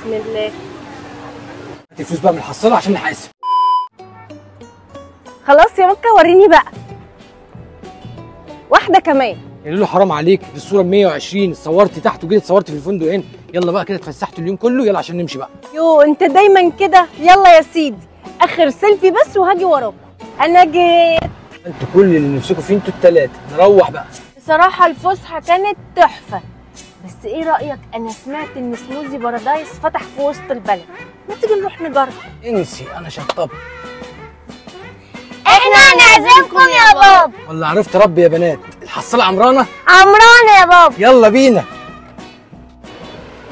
بسم الله. هات الفلوس بقى من الحصاله عشان نحاسب. خلاص يا مكة وريني بقى واحدة كمان. يا لولو حرام عليك، دي الصوره 120 اتصورتي تحت وجيت اتصورتي في الفندق هنا. يلا بقى كده اتفسحتوا اليوم كله، يلا عشان نمشي بقى. يو انت دايما كده. يلا يا سيدي اخر سيلفي بس وهاجي وراكم. انا جيت. انتوا كل اللي نفسكم فيه انتوا التلاته، نروح بقى. بصراحة الفسحة كانت تحفة، بس ايه رأيك؟ انا سمعت ان سموزي بارادايس فتح في وسط البلد، ما تيجي نروح نجرب؟ انسي انا شطبت. احنا هنعزمكم يا بابا. والله عرفت ربي يا بنات، الحصاله عمرانه. عمرانة يا بابا. يلا بينا.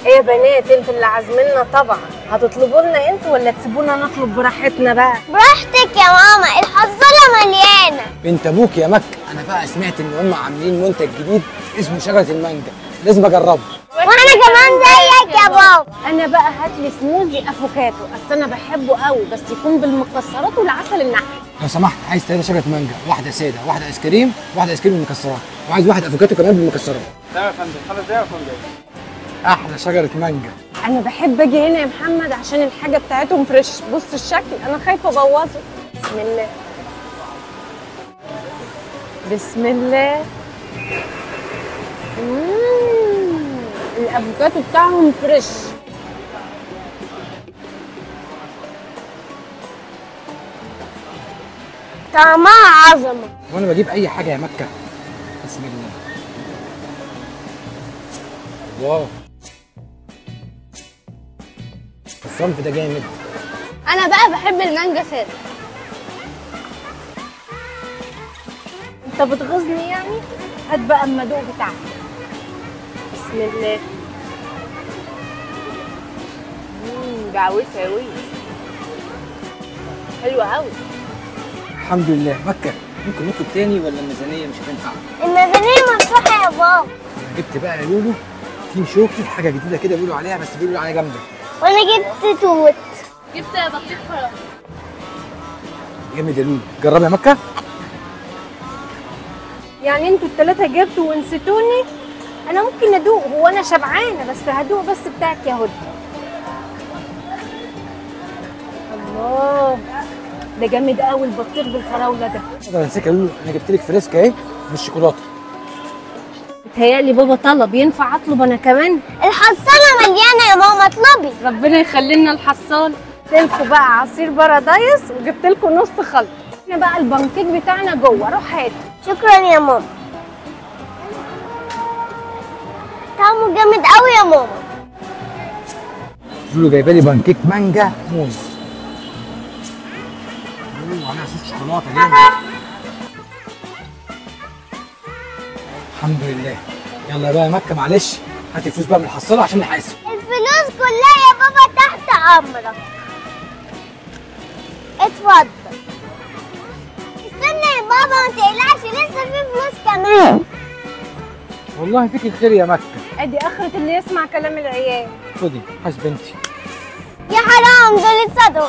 ايه يا بنات انتوا اللي عازميننا طبعا، هتطلبوا لنا انتوا ولا تسيبونا نطلب براحتنا بقى؟ براحتك يا ماما، الحصالة مليانة. بنت ابوك يا مكه، انا بقى سمعت ان هم عاملين منتج جديد اسمه شجره المانجا، لازم اجربه. وانا كمان زيك يا بابا. انا بقى هات لي سموزي افوكاتو، اصل انا بحبه قوي بس يكون بالمكسرات والعسل النحل. لو سمحت عايز 3 شجره مانجا، واحده ساده، واحده ايس كريم، واحده ايس كريم بالمكسرات، وعايز واحد افوكاتو كمان بالمكسرات. تمام يا فندم، 5 دقايق وأكون جاي. احلى شجره مانجا. انا بحب اجي هنا يا محمد عشان الحاجه بتاعتهم فريش. بص الشكل، انا خايفه ابوظه. بسم الله بسم الله. الافوكاتو بتاعهم فريش. طعمها عظمة. وانا بجيب اي حاجه يا مكه. بسم الله. واو، الصنف ده جامد. انا بقى بحب المانجا سادة. انت بتغيظني يعني؟ هات بقى المدوق بتاعك. بسم الله. جعوسه قوي، حلوه قوي. الحمد لله. مكه ممكن نطلب تاني ولا الميزانيه مش هتنفع؟ الميزانية مفتوحة يا بابا. جبت بقى يا لولو تيم شوكي، حاجه جديده كده بيقولوا عليها، بس بيقولوا عليها جامده. وانا جبت توت. جبت بطيخ فراوله. جامد يا لولو، جربي يا مكه. يعني انتوا الثلاثه جبتوا ونسيتوني؟ انا ممكن ادوق، هو انا شبعانه بس هدوق بس بتاعك يا هدى. الله ده جامد قوي البطيخ بالفراوله ده. اقدر انساك يا لولو، انا جبت لك فريسكا اهي بالشوكولاته. متهيألي بابا طلب، ينفع اطلب انا كمان؟ الحصالة مليانة يا ماما، اطلبي. ربنا يخلي لنا الحصال. جبت بقى عصير بارادايس وجبت لكم نص خلطه. احنا بقى البانكيك بتاعنا جوه، روح هات. شكرا يا ماما. طعمه جامد قوي يا ماما. لولو جايبه لي بانكيك مانجا موز. وعليها صوص شوكولاته جامد. الحمد لله. يلا بقى يا مكه معلش، هات الفلوس بقى من الحصاله عشان نحاسب. الفلوس كلها يا بابا تحت امرك. اتفضل. استنى يا بابا ما تقلقش، لسه في فلوس كمان. والله فيك الخير يا مكه. ادي اخرة اللي يسمع كلام العيال. خدي حاسب بنتي. يا حرام دول اتصدقوا.